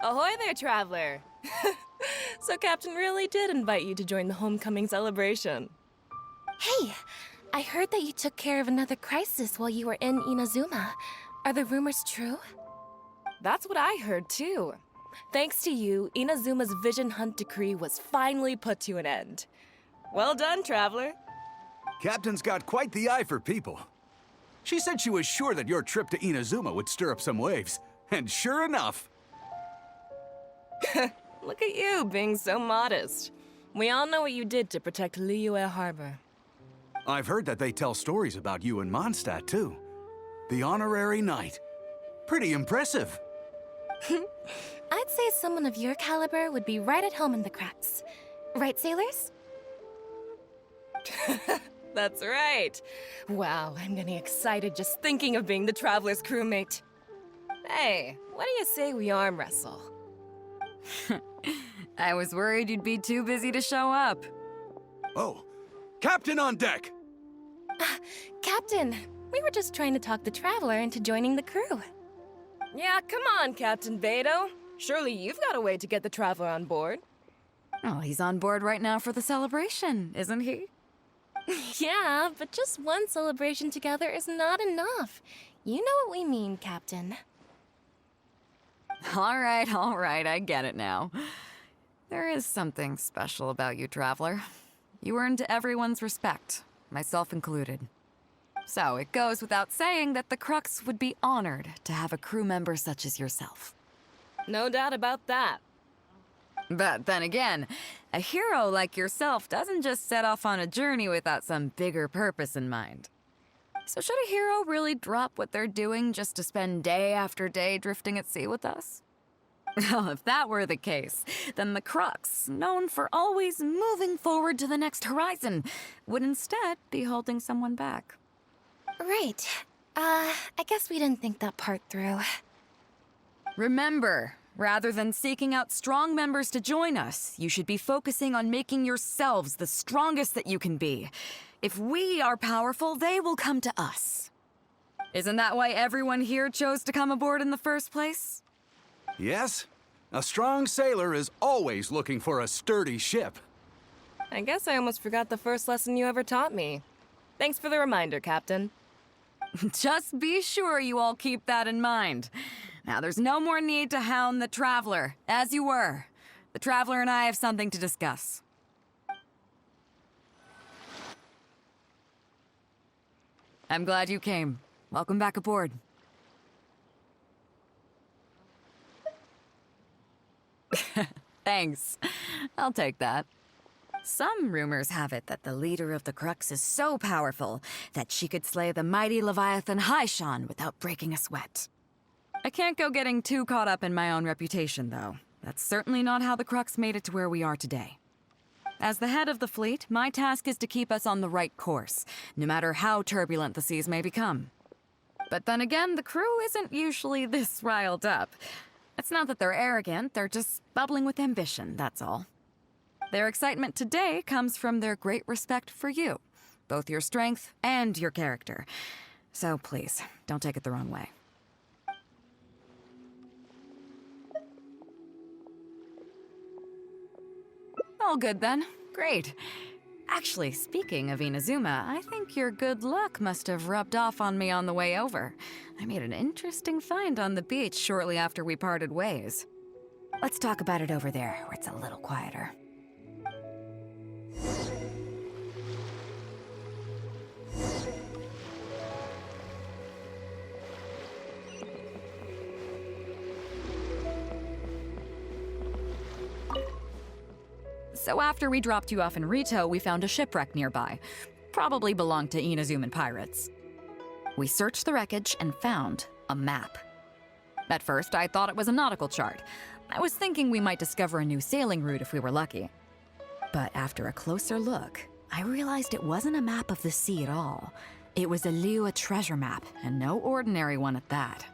Ahoy there, traveler! So Captain really did invite you to join the homecoming celebration. Hey, I heard that you took care of another crisis while you were in Inazuma. Are the rumors true? That's what I heard, too. Thanks to you, Inazuma's Vision Hunt decree was finally put to an end. Well done, traveler. Captain's got quite the eye for people. She said she was sure that your trip to Inazuma would stir up some waves. And sure enough... Look at you, being so modest. We all know what you did to protect Liyue Harbor. I've heard that they tell stories about you in Mondstadt, too. The honorary knight. Pretty impressive. I'd say someone of your caliber would be right at home in the cracks. Right, sailors? That's right. Wow, I'm getting excited just thinking of being the Traveler's crewmate. Hey, what do you say we arm wrestle? I was worried you'd be too busy to show up. Oh, Captain on deck! Captain, we were just trying to talk the Traveler into joining the crew. Yeah, come on, Captain Beidou. Surely you've got a way to get the Traveler on board. Oh, he's on board right now for the celebration, isn't he? Yeah, but just one celebration together is not enough. You know what we mean, Captain. All right, I get it now. There is something special about you, Traveler. You earned everyone's respect, myself included. So it goes without saying that the Crux would be honored to have a crew member such as yourself. No doubt about that. But then again, a hero like yourself doesn't just set off on a journey without some bigger purpose in mind. So should a hero really drop what they're doing just to spend day after day drifting at sea with us? Well, if that were the case, then the Crux, known for always moving forward to the next horizon, would instead be holding someone back. Right. I guess we didn't think that part through. Remember, rather than seeking out strong members to join us, you should be focusing on making yourselves the strongest that you can be. If we are powerful, they will come to us. Isn't that why everyone here chose to come aboard in the first place? Yes, a strong sailor is always looking for a sturdy ship. I guess I almost forgot the first lesson you ever taught me. Thanks for the reminder, Captain. Just be sure you all keep that in mind. Now, there's no more need to hound the Traveler, as you were. The Traveler and I have something to discuss. I'm glad you came. Welcome back aboard. Thanks. I'll take that. Some rumors have it that the leader of the Crux is so powerful that she could slay the mighty Leviathan Haishan without breaking a sweat. I can't go getting too caught up in my own reputation, though. That's certainly not how the Crux made it to where we are today. As the head of the fleet, my task is to keep us on the right course, no matter how turbulent the seas may become. But then again, the crew isn't usually this riled up. It's not that they're arrogant, they're just bubbling with ambition, that's all. Their excitement today comes from their great respect for you, both your strength and your character. So please, don't take it the wrong way. All good then. Great. Actually, speaking of Inazuma, I think your good luck must have rubbed off on me on the way over. I made an interesting find on the beach shortly after we parted ways. Let's talk about it over there, where it's a little quieter. So after we dropped you off in Rito, we found a shipwreck nearby. Probably belonged to Inazuman pirates. We searched the wreckage and found a map. At first, I thought it was a nautical chart. I was thinking we might discover a new sailing route if we were lucky. But after a closer look, I realized it wasn't a map of the sea at all. It was a Liyue treasure map, and no ordinary one at that.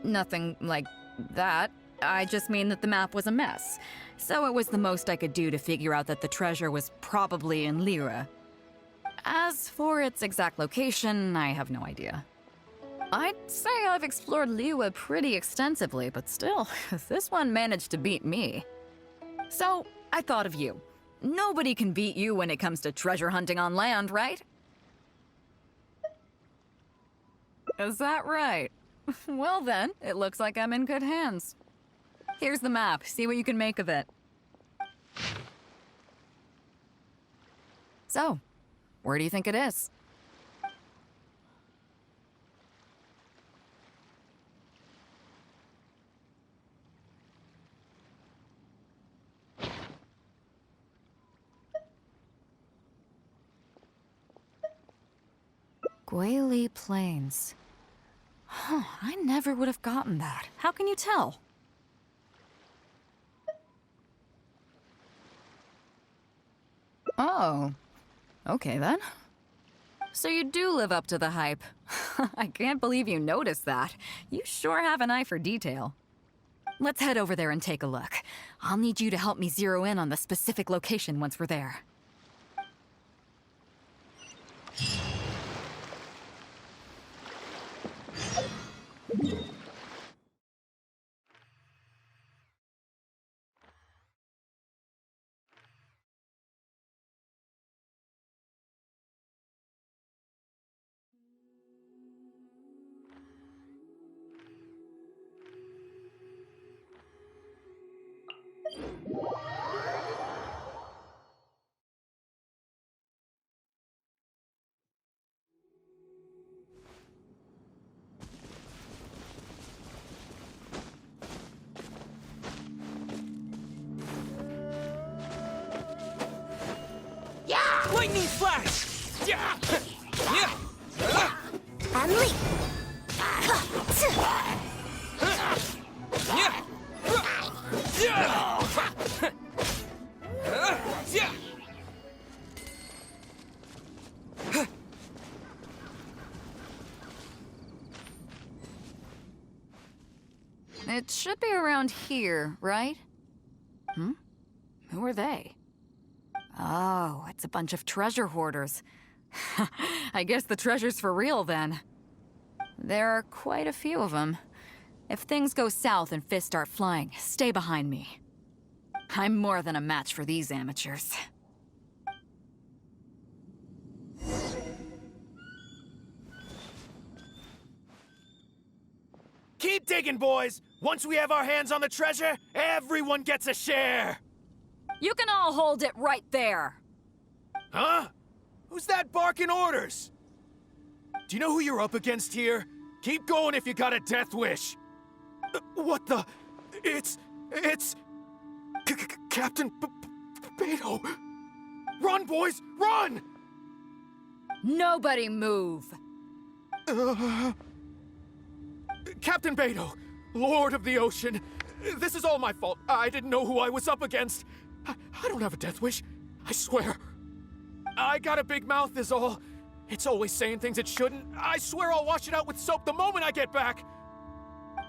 Nothing like that. I just mean that the map was a mess. So it was the most I could do to figure out that the treasure was probably in Liyue. As for its exact location, I have no idea. I'd say I've explored Liyue pretty extensively, but still, this one managed to beat me. So, I thought of you. Nobody can beat you when it comes to treasure hunting on land, right? Is that right? Well then, it looks like I'm in good hands. Here's the map. See what you can make of it. So, where do you think it is? Guili Plains. Huh, I never would have gotten that. How can you tell? Oh. Okay then. So you do live up to the hype. I can't believe you noticed that. You sure have an eye for detail. Let's head over there and take a look. I'll need you to help me zero in on the specific location once we're there. Lightning flash! Yeah! Yeah! Unleash! It should be around here, right? Hmm? Who are they? Oh, it's a bunch of treasure hoarders. I guess the treasure's for real, then. There are quite a few of them. If things go south and fists start flying, stay behind me. I'm more than a match for these amateurs. Keep digging, boys! Once we have our hands on the treasure, everyone gets a share! You can all hold it right there! Huh? Who's that barking orders? Do you know who you're up against here? Keep going if you got a death wish. What the? It's... Captain Beidou. Run, boys, run! Nobody move! Captain Beidou, Lord of the Ocean, this is all my fault. I didn't know who I was up against. I don't have a death wish, I swear. I got a big mouth is all. It's always saying things it shouldn't. I swear I'll wash it out with soap the moment I get back.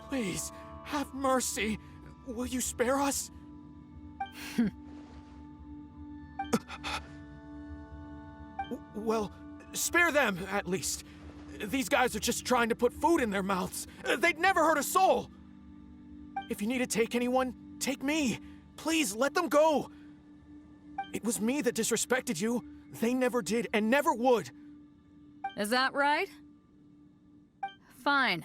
Please, have mercy. Will you spare us? Well, spare them, at least. These guys are just trying to put food in their mouths. They'd never hurt a soul. If you need to take anyone, take me. Please, let them go. It was me that disrespected you. They never did and never would. Is that right? Fine.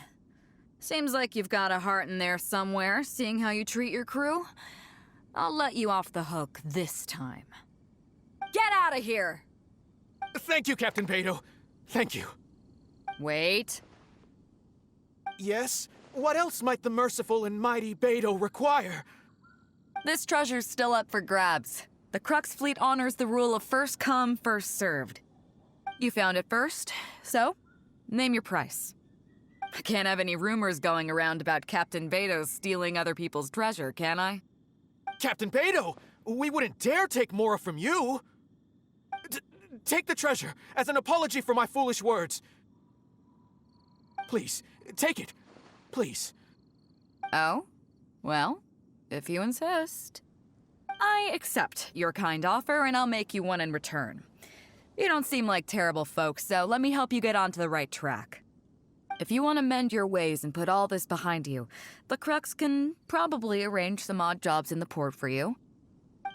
Seems like you've got a heart in there somewhere, seeing how you treat your crew. I'll let you off the hook this time. Get out of here! Thank you, Captain Beidou. Thank you. Wait. Yes? What else might the merciful and mighty Beidou require? This treasure's still up for grabs. The Crux fleet honors the rule of first come, first served. You found it first, so name your price. I can't have any rumors going around about Captain Beidou stealing other people's treasure, can I? Captain Beidou, we wouldn't dare take more from you. Take the treasure as an apology for my foolish words. Please, take it. Please. Oh? Well, if you insist. I accept your kind offer, and I'll make you one in return. You don't seem like terrible folks, so let me help you get onto the right track. If you want to mend your ways and put all this behind you, the Crux can probably arrange some odd jobs in the port for you.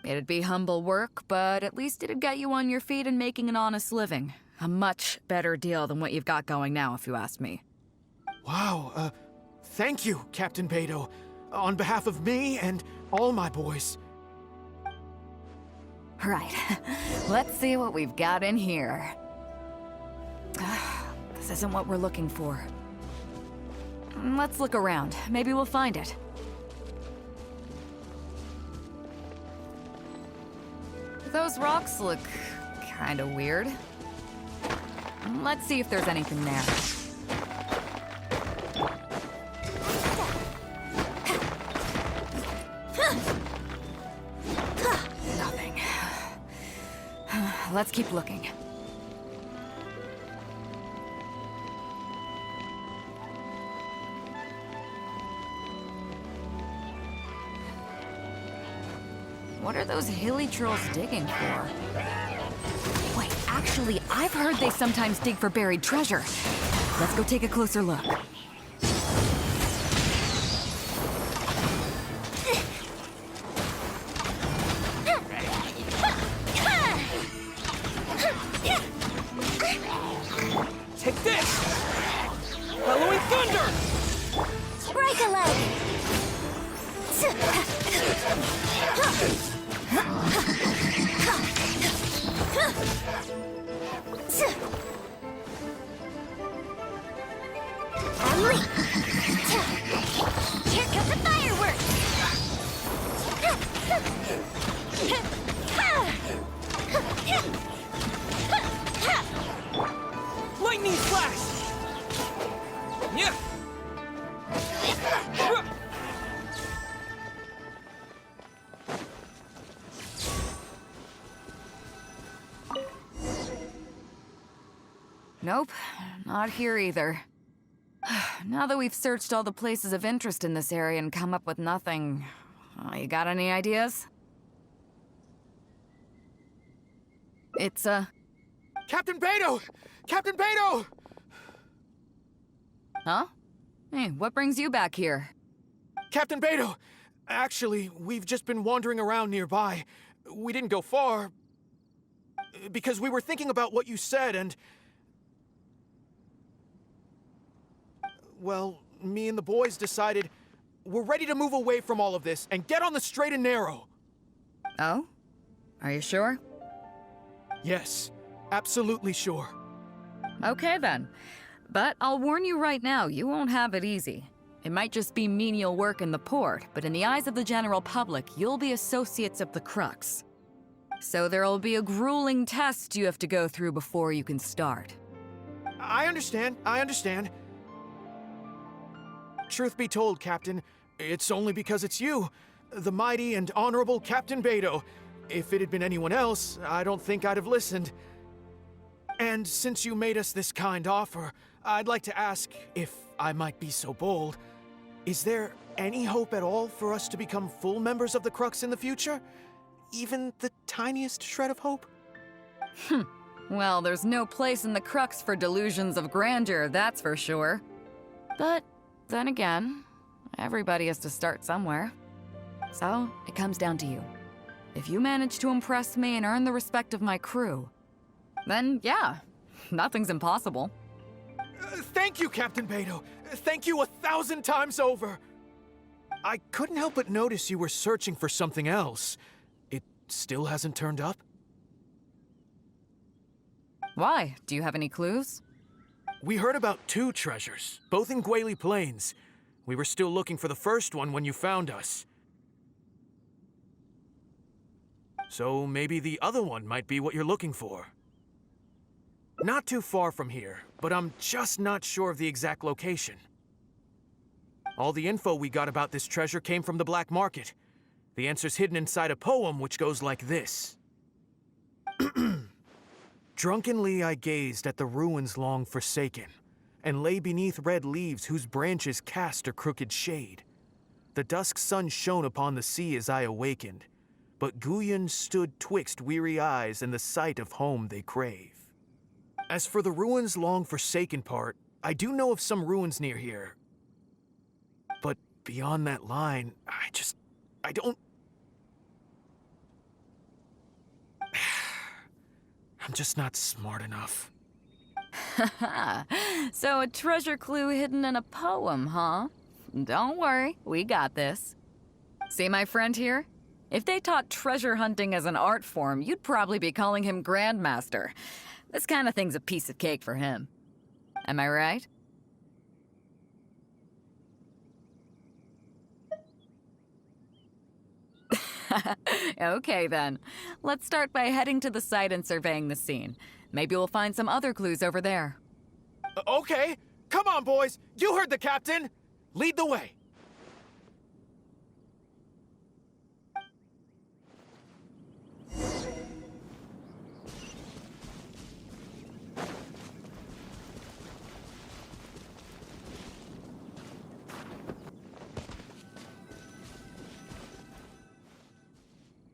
It'd be humble work, but at least it'd get you on your feet and making an honest living. A much better deal than what you've got going now, if you ask me. Wow, thank you, Captain Beidou. On behalf of me and all my boys. Right. Let's see what we've got in here. This isn't what we're looking for. Let's look around. Maybe we'll find it. Those rocks look kind of weird. Let's see if there's anything there. Nothing. Let's keep looking. What are those hilly trolls digging for? Wait, actually, I've heard they sometimes dig for buried treasure. Let's go take a closer look. Take this! Bellowing thunder! Break a leg! Unleash! Here comes the fireworks! Lightning flash! Yeah! Nope, not here either. Now that we've searched all the places of interest in this area and come up with nothing, you got any ideas? It's, Captain Beidou! Captain Beidou! Huh? Hey, what brings you back here? Captain Beidou! Actually, we've just been wandering around nearby. We didn't go far, because we were thinking about what you said and... Well, me and the boys decided we're ready to move away from all of this and get on the straight and narrow. Oh? Are you sure? Yes, absolutely sure. Okay then. But I'll warn you right now, you won't have it easy. It might just be menial work in the port, but in the eyes of the general public, you'll be associates of the Crux. So there'll be a grueling test you have to go through before you can start. I understand. Truth be told, Captain, it's only because it's you, the mighty and honorable Captain Beidou. If it had been anyone else, I don't think I'd have listened. And since you made us this kind offer, I'd like to ask, if I might be so bold, is there any hope at all for us to become full members of the Crux in the future? Even the tiniest shred of hope? Well, there's no place in the Crux for delusions of grandeur, that's for sure. But then again, everybody has to start somewhere. So, it comes down to you. If you manage to impress me and earn the respect of my crew, then yeah, nothing's impossible. Thank you, Captain Beidou. Thank you 1,000 times over. I couldn't help but notice you were searching for something else. It still hasn't turned up? Why? Do you have any clues? We heard about 2 treasures, both in Guili Plains. We were still looking for the first one when you found us. So maybe the other one might be what you're looking for. Not too far from here, but I'm just not sure of the exact location. All the info we got about this treasure came from the black market. The answer's hidden inside a poem which goes like this. Drunkenly I gazed at the ruins long forsaken, and lay beneath red leaves whose branches cast a crooked shade. The dusk sun shone upon the sea as I awakened, but Guyan stood twixt weary eyes and the sight of home they crave. As for the ruins long-forsaken part, I do know of some ruins near here. But beyond that line, I don't... I'm just not smart enough. So a treasure clue hidden in a poem, huh? Don't worry, we got this. See my friend here? If they taught treasure hunting as an art form, you'd probably be calling him Grandmaster. This kind of thing's a piece of cake for him. Am I right? Okay then. Let's start by heading to the site and surveying the scene. Maybe we'll find some other clues over there. Okay, come on, boys. You heard the captain. Lead the way.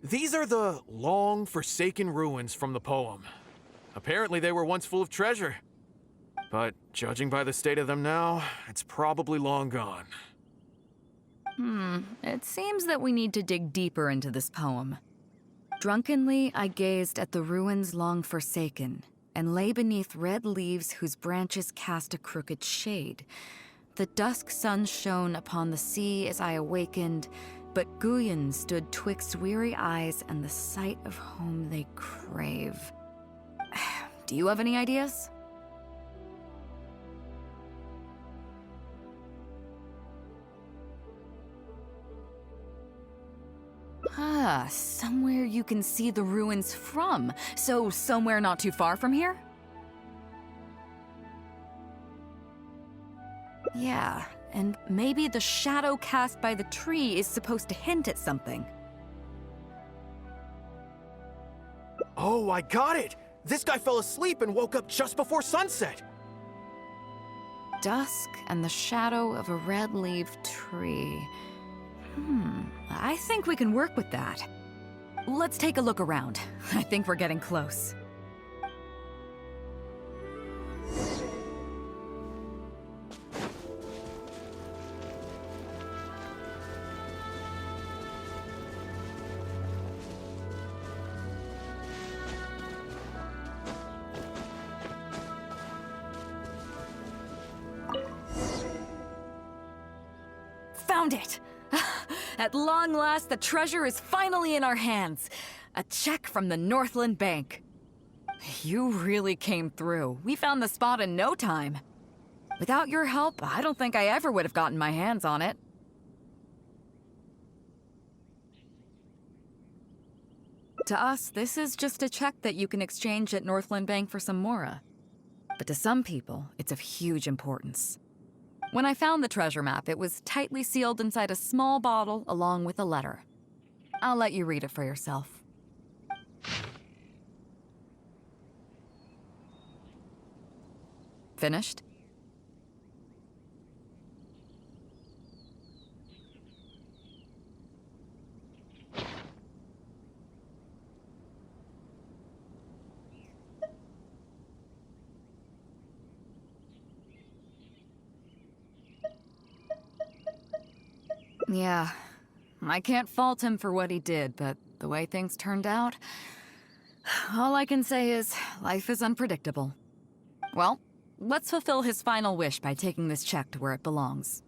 These are the long-forsaken ruins from the poem. Apparently they were once full of treasure. But judging by the state of them now, it's probably long gone. It seems that we need to dig deeper into this poem. Drunkenly, I gazed at the ruins long forsaken, and lay beneath red leaves whose branches cast a crooked shade. The dusk sun shone upon the sea as I awakened, but Guyan stood twixt weary eyes and the sight of home they crave. Do you have any ideas? Somewhere you can see the ruins from. So somewhere not too far from here? Yeah, and maybe the shadow cast by the tree is supposed to hint at something. Oh, I got it! This guy fell asleep and woke up just before sunset! Dusk and the shadow of a red-leaved tree. I think we can work with that. Let's take a look around. I think we're getting close. Found it! At long last, the treasure is finally in our hands. A check from the Northland Bank. You really came through. We found the spot in no time. Without your help, I don't think I ever would have gotten my hands on it. To us, this is just a check that you can exchange at Northland Bank for some Mora. But to some people, it's of huge importance. When I found the treasure map, it was tightly sealed inside a small bottle along with a letter. I'll let you read it for yourself. Finished? Yeah, I can't fault him for what he did, but the way things turned out, all I can say is life is unpredictable. Well, let's fulfill his final wish by taking this check to where it belongs.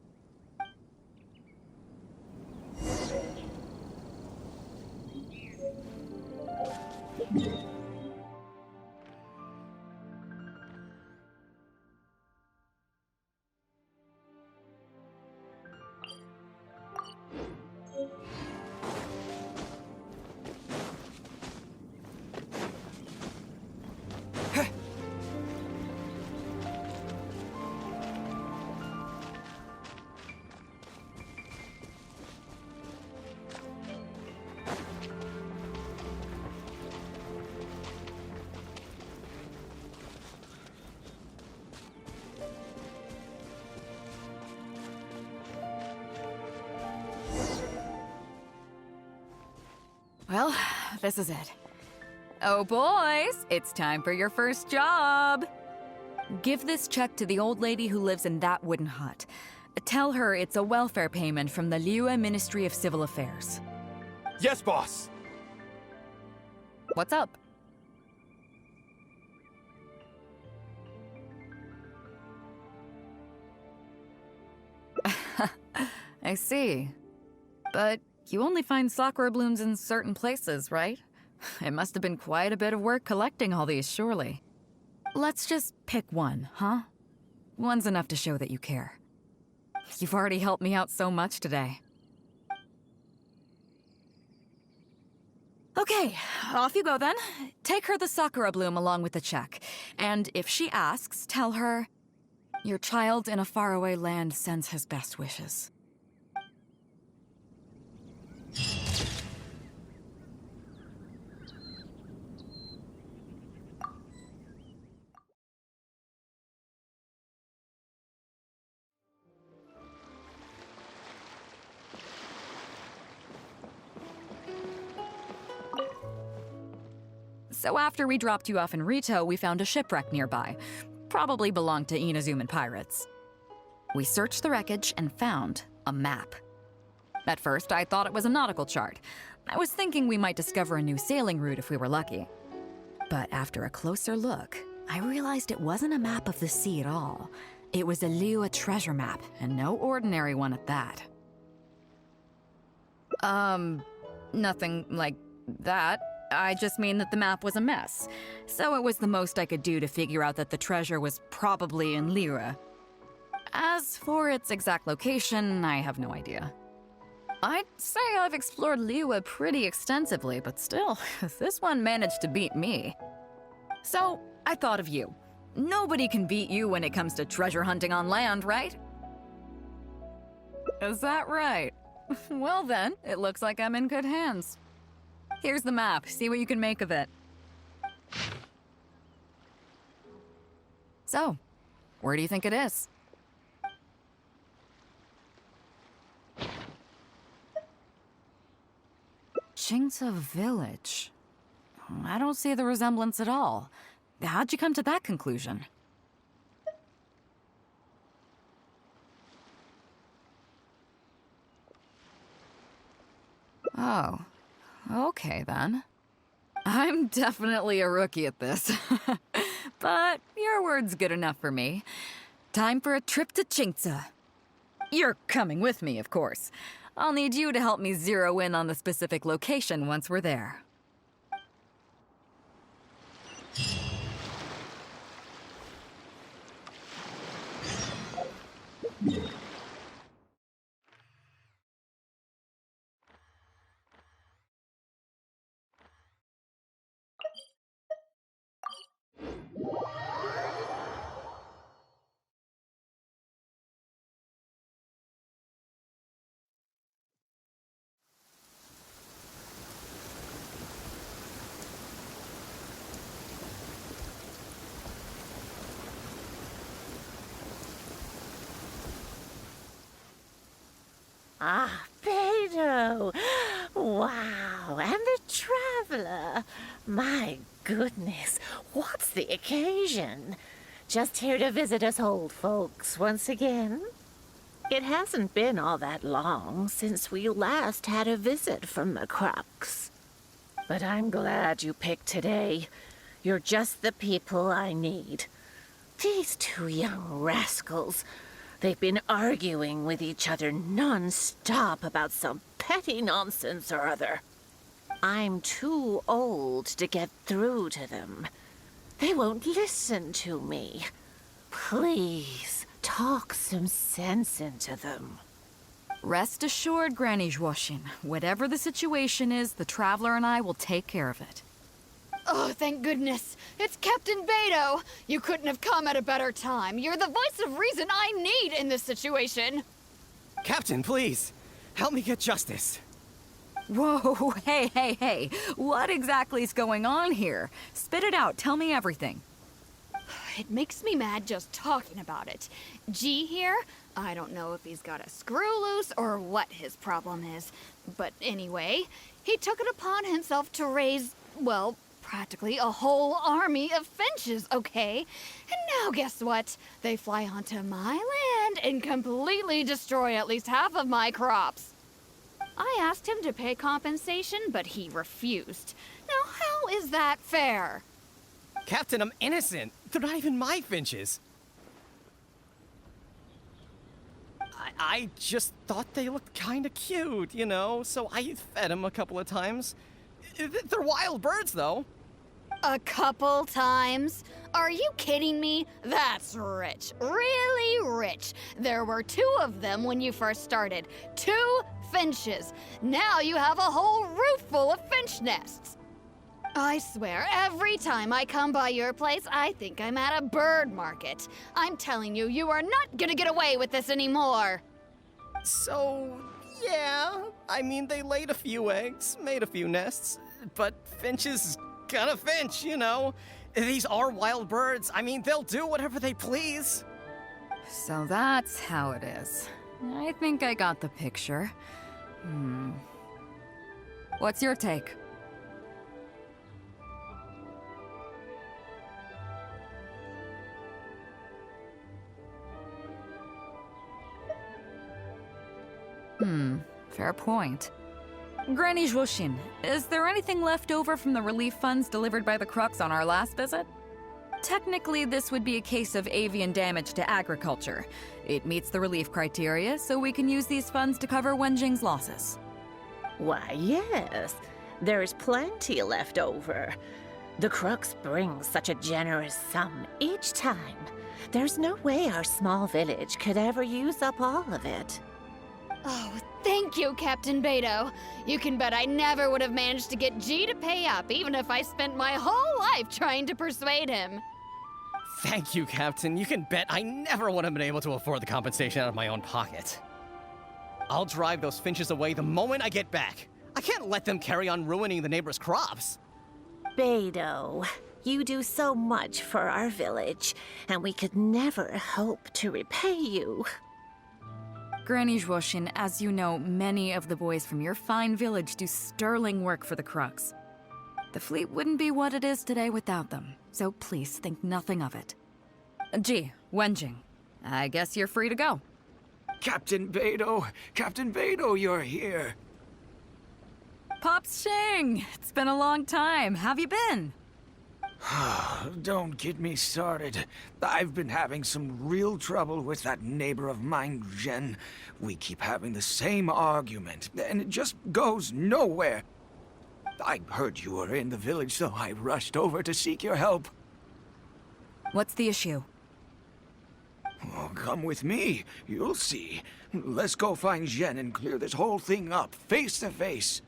well, this is it. Oh, boys, it's time for your first job. Give this check to the old lady who lives in that wooden hut. Tell her it's a welfare payment from the Liyue Ministry of Civil Affairs. Yes, boss. What's up? I see. But you only find sakura blooms in certain places, right? It must have been quite a bit of work collecting all these, surely. Let's just pick one, huh? One's enough to show that you care. You've already helped me out so much today. Okay, off you go then. Take her the sakura bloom along with the check. And if she asks, tell her, your child in a faraway land sends his best wishes. So after we dropped you off in Rito, we found a shipwreck nearby. Probably belonged to Inazuman pirates. We searched the wreckage and found a map. At first, I thought it was a nautical chart. I was thinking we might discover a new sailing route if we were lucky. But after a closer look, I realized it wasn't a map of the sea at all. It was a Liyue treasure map, and no ordinary one at that. Nothing like that. I just mean that the map was a mess. So it was the most I could do to figure out that the treasure was probably in Liyue. As for its exact location, I have no idea. I'd say I've explored Liyue pretty extensively, but still, this one managed to beat me. So, I thought of you. Nobody can beat you when it comes to treasure hunting on land, right? Is that right? Well then, it looks like I'm in good hands. Here's the map. See what you can make of it. So, where do you think it is? Qingce Village. I don't see the resemblance at all. How'd you come to that conclusion? Oh. Okay, then. I'm definitely a rookie at this. But your word's good enough for me. Time for a trip to Qingce. You're coming with me, of course. I'll need you to help me zero in on the specific location once we're there. Ah, Beidou! Wow, and the traveler! My goodness, what's the occasion? Just here to visit us old folks once again? It hasn't been all that long since we last had a visit from the Crux. But I'm glad you picked today. You're just the people I need. These two young rascals, they've been arguing with each other non-stop about some petty nonsense or other. I'm too old to get through to them. They won't listen to me. Please, talk some sense into them. Rest assured, Granny Zhuoxin. Whatever the situation is, the Traveler and I will take care of it. Oh, thank goodness. It's Captain Beidou. You couldn't have come at a better time. You're the voice of reason I need in this situation. Captain, please. Help me get justice. Whoa, hey. What exactly is going on here? Spit it out. Tell me everything. It makes me mad just talking about it. G here, I don't know if he's got a screw loose or what his problem is. But anyway, he took it upon himself to raise, well, practically a whole army of finches, okay? And now guess what? They fly onto my land and completely destroy at least half of my crops. I asked him to pay compensation, but he refused. Now, how is that fair? Captain, I'm innocent. They're not even my finches. I just thought they looked kinda cute, you know, so I fed them a couple of times. They're wild birds, though. A couple times? Are you kidding me? That's rich. Really rich. There were 2 of them when you first started. 2 finches. Now you have a whole roof full of finch nests. I swear, every time I come by your place, I think I'm at a bird market. I'm telling you, you are not gonna get away with this anymore. So, yeah, I mean, they laid a few eggs, made a few nests, but finches gotta finch, you know. These are wild birds. I mean, they'll do whatever they please. So that's how it is. I think I got the picture. What's your take? Fair point. Granny Zhuoshin, is there anything left over from the relief funds delivered by the Crux on our last visit? Technically, this would be a case of avian damage to agriculture. It meets the relief criteria, so we can use these funds to cover Wenjing's losses. Why, yes. There's plenty left over. The Crux brings such a generous sum each time. There's no way our small village could ever use up all of it. Oh, thank you, Captain Beidou. You can bet I never would have managed to get G to pay up, even if I spent my whole life trying to persuade him. Thank you, Captain. You can bet I never would have been able to afford the compensation out of my own pocket. I'll drive those finches away the moment I get back. I can't let them carry on ruining the neighbors' crops. Beidou, you do so much for our village, and we could never hope to repay you. Granny Zhuoshin, as you know, many of the boys from your fine village do sterling work for the Crux. The fleet wouldn't be what it is today without them, so please think nothing of it. Gee, Wenjing, I guess you're free to go. Captain Beidou, you're here. Pops Shing, it's been a long time. Have you been? Don't get me started. I've been having some real trouble with that neighbor of mine, Jen. We keep having the same argument, and it just goes nowhere. I heard you were in the village, so I rushed over to seek your help. What's the issue? Oh, come with me. You'll see. Let's go find Jen and clear this whole thing up, face to face.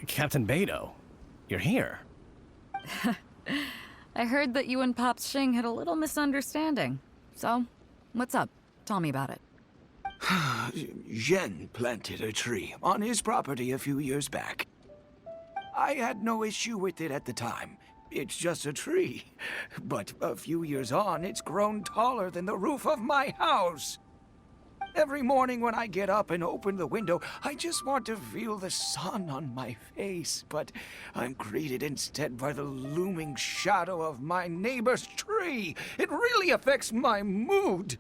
Captain Beidou, you're here. I heard that you and Pops Shing had a little misunderstanding. So, what's up? Tell me about it. Jen planted a tree on his property a few years back. I had no issue with it at the time. It's just a tree. But a few years on, it's grown taller than the roof of my house. Every morning when I get up and open the window, I just want to feel the sun on my face, but I'm greeted instead by the looming shadow of my neighbor's tree. It really affects my mood.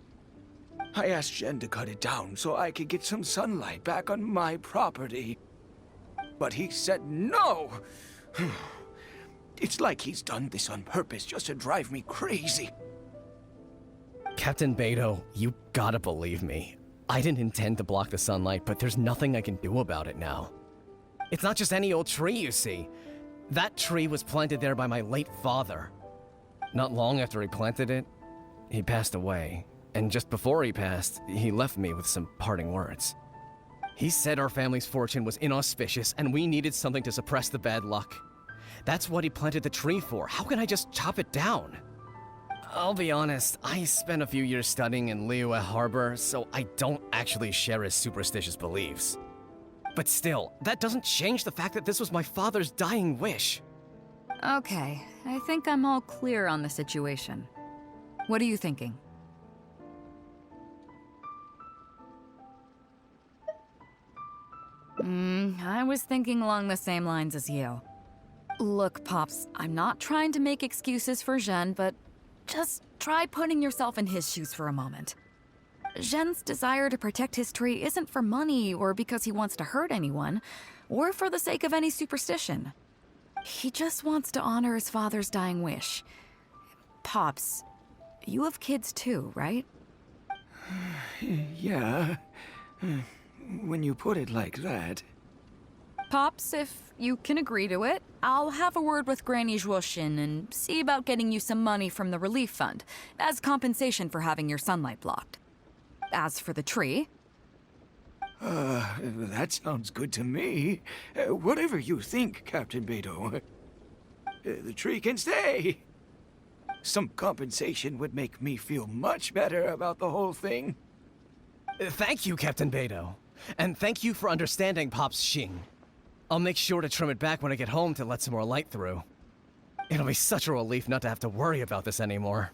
I asked Jen to cut it down so I could get some sunlight back on my property. But he said no. It's like he's done this on purpose just to drive me crazy. Captain Beidou, you gotta believe me. I didn't intend to block the sunlight, but there's nothing I can do about it now. It's not just any old tree, you see. That tree was planted there by my late father. Not long after he planted it, he passed away. And just before he passed, he left me with some parting words. He said our family's fortune was inauspicious and we needed something to suppress the bad luck. That's what he planted the tree for. How can I just chop it down? I'll be honest, I spent a few years studying in Liyue Harbor, so I don't actually share his superstitious beliefs. But still, that doesn't change the fact that this was my father's dying wish. Okay, I think I'm all clear on the situation. What are you thinking? I was thinking along the same lines as you. Look, Pops, I'm not trying to make excuses for Zhen, but just try putting yourself in his shoes for a moment. Zhen's desire to protect his tree isn't for money or because he wants to hurt anyone, or for the sake of any superstition. He just wants to honor his father's dying wish. Pops, you have kids too, right? Yeah. When you put it like that. Pops, if you can agree to it, I'll have a word with Granny Zhuoshin and see about getting you some money from the relief fund as compensation for having your sunlight blocked. As for the tree... That sounds good to me. Whatever you think, Captain Beidou. The tree can stay. Some compensation would make me feel much better about the whole thing. Thank you, Captain Beidou. And thank you for understanding Pop's Xing. I'll make sure to trim it back when I get home to let some more light through. It'll be such a relief not to have to worry about this anymore.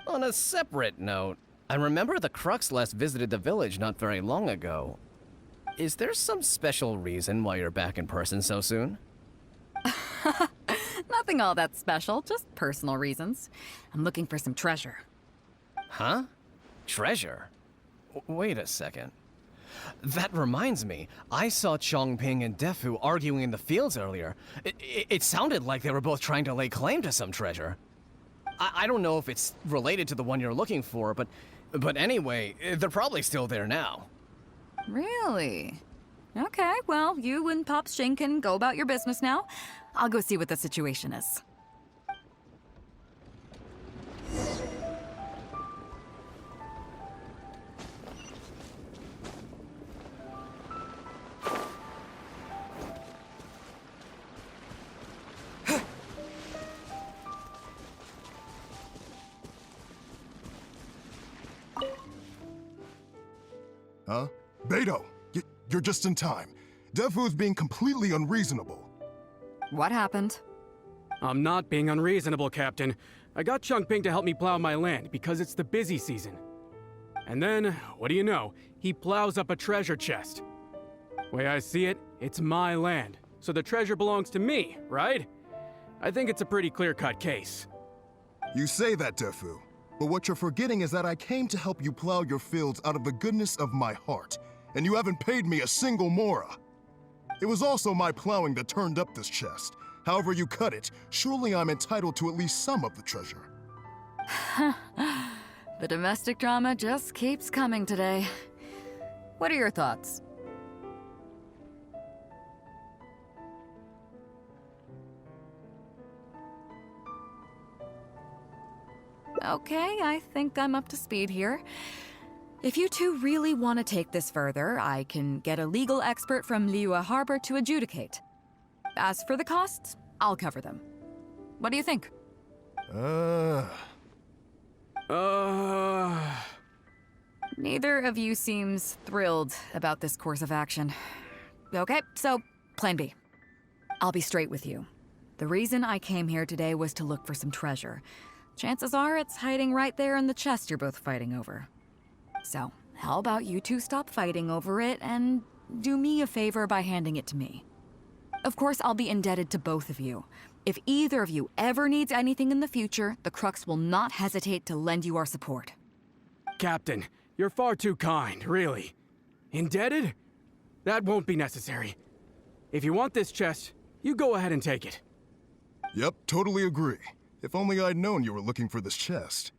On a separate note, I remember the Crux last visited the village not very long ago. Is there some special reason why you're back in person so soon? Nothing all that special, just personal reasons. I'm looking for some treasure. Huh? Treasure? Wait a second. That reminds me, I saw Chongping and Defu arguing in the fields earlier. It sounded like they were both trying to lay claim to some treasure. I don't know if it's related to the one you're looking for, but anyway, they're probably still there now. Really? Okay, well, you and Pops Xing can go about your business now. I'll go see what the situation is. Huh? Beidou, you're just in time. Defu's being completely unreasonable. What happened? I'm not being unreasonable, Captain. I got Chongping to help me plow my land because it's the busy season. And then, what do you know? He plows up a treasure chest. Way I see it, it's my land, so the treasure belongs to me, right? I think it's a pretty clear-cut case. You say that, Defu, but what you're forgetting is that I came to help you plow your fields out of the goodness of my heart, and you haven't paid me a single mora. It was also my plowing that turned up this chest. However you cut it, surely I'm entitled to at least some of the treasure. The domestic drama just keeps coming today. What are your thoughts? Okay, I think I'm up to speed here. If you two really want to take this further, I can get a legal expert from Liyue Harbor to adjudicate. As for the costs, I'll cover them. What do you think? Neither of you seems thrilled about this course of action. Okay, so plan B. I'll be straight with you. The reason I came here today was to look for some treasure. Chances are it's hiding right there in the chest you're both fighting over. So, how about you two stop fighting over it and do me a favor by handing it to me? Of course, I'll be indebted to both of you. If either of you ever needs anything in the future, the Crux will not hesitate to lend you our support. Captain, you're far too kind, really. Indebted? That won't be necessary. If you want this chest, you go ahead and take it. Yep, totally agree. If only I'd known you were looking for this chest.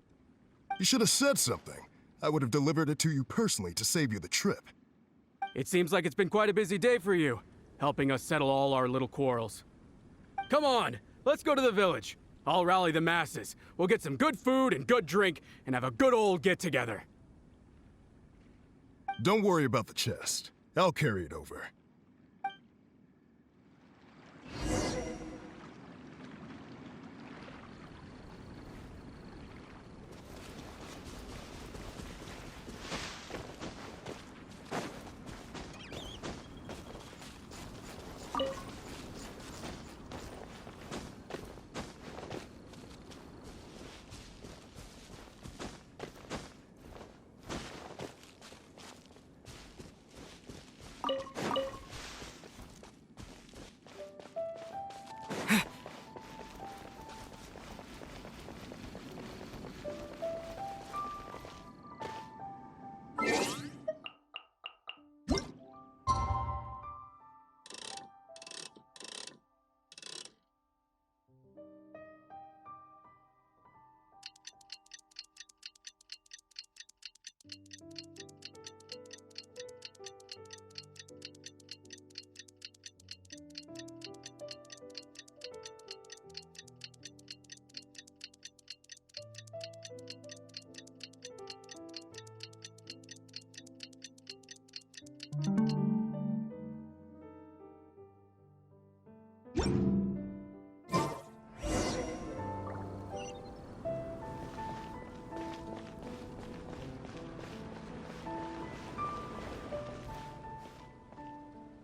You should have said something. I would have delivered it to you personally to save you the trip. It seems like it's been quite a busy day for you, helping us settle all our little quarrels. Come on, let's go to the village. I'll rally the masses. We'll get some good food and good drink and have a good old get-together. Don't worry about the chest. I'll carry it over.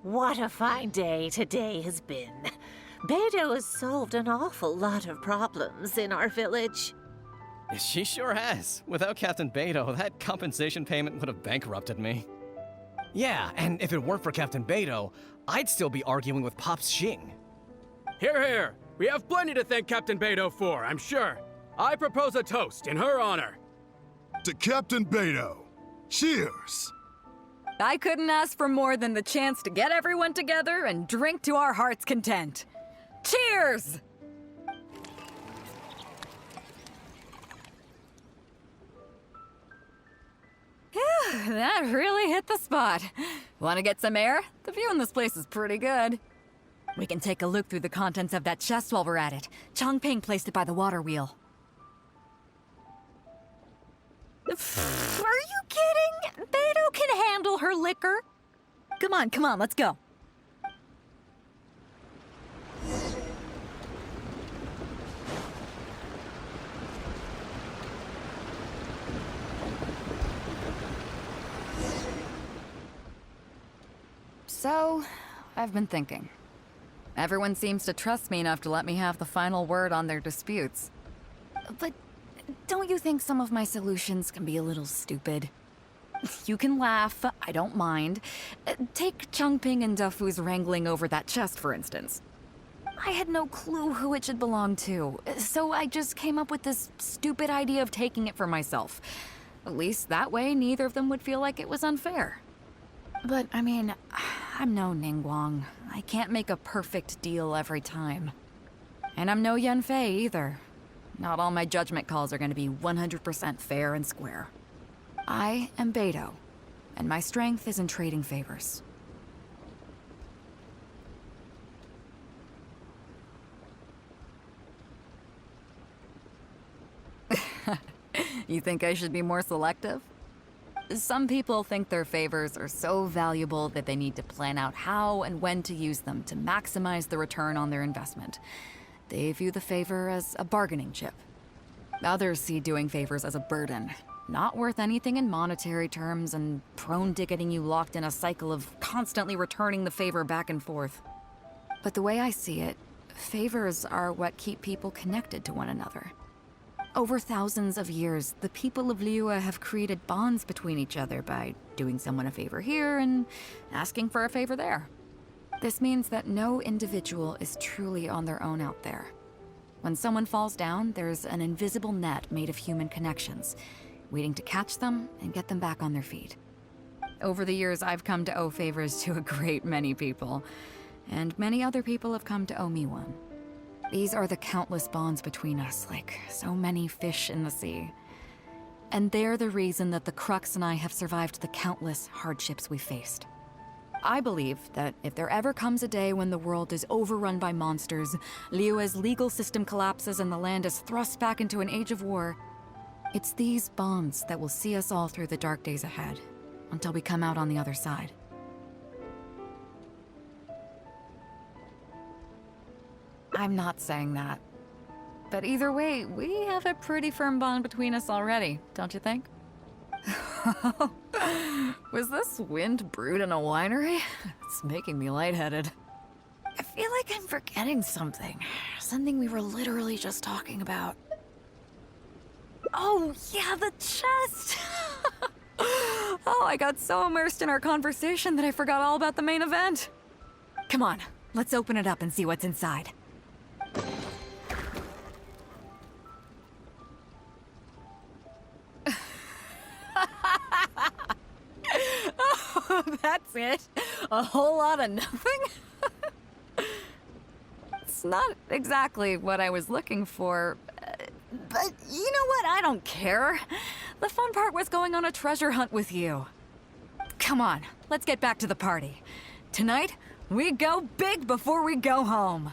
What a fine day today has been. Beidou has solved an awful lot of problems in our village. She sure has. Without Captain Beidou, that compensation payment would have bankrupted me. Yeah, and if it weren't for Captain Beidou, I'd still be arguing with Pops Xing. Hear, hear. We have plenty to thank Captain Beidou for, I'm sure. I propose a toast in her honor. To Captain Beidou. Cheers! I couldn't ask for more than the chance to get everyone together and drink to our heart's content. Cheers! Phew, that really hit the spot. Want to get some air? The view in this place is pretty good. We can take a look through the contents of that chest while we're at it. Chongping placed it by the water wheel. Are you kidding? Beidou can handle her liquor. Come on, let's go. So, I've been thinking. Everyone seems to trust me enough to let me have the final word on their disputes. But don't you think some of my solutions can be a little stupid? You can laugh, I don't mind. Take Chongping and Dufu's wrangling over that chest, for instance. I had no clue who it should belong to, so I just came up with this stupid idea of taking it for myself. At least that way, neither of them would feel like it was unfair. But, I mean, I'm no Ningguang. I can't make a perfect deal every time. And I'm no Yanfei either. Not all my judgment calls are going to be 100% fair and square. I am Beidou, and my strength is in trading favors. You think I should be more selective? Some people think their favors are so valuable that they need to plan out how and when to use them to maximize the return on their investment. They view the favor as a bargaining chip. Others see doing favors as a burden, not worth anything in monetary terms and prone to getting you locked in a cycle of constantly returning the favor back and forth. But the way I see it, favors are what keep people connected to one another. Over thousands of years, the people of Liyue have created bonds between each other by doing someone a favor here and asking for a favor there. This means that no individual is truly on their own out there. When someone falls down, there's an invisible net made of human connections, waiting to catch them and get them back on their feet. Over the years, I've come to owe favors to a great many people, and many other people have come to owe me one. These are the countless bonds between us, like so many fish in the sea. And they're the reason that the Crux and I have survived the countless hardships we faced. I believe that if there ever comes a day when the world is overrun by monsters, Liyue's legal system collapses and the land is thrust back into an age of war, it's these bonds that will see us all through the dark days ahead, until we come out on the other side. I'm not saying that. But either way, we have a pretty firm bond between us already, don't you think? Was this wind brewed in a winery? It's making me lightheaded. I feel like I'm forgetting something. Something we were literally just talking about. Oh, yeah, the chest! Oh, I got so immersed in our conversation that I forgot all about the main event. Come on, let's open it up and see what's inside. Oh, that's it? A whole lot of nothing? It's not exactly what I was looking for, but you know what? I don't care. The fun part was going on a treasure hunt with you. Come on, let's get back to the party. Tonight, we go big before we go home.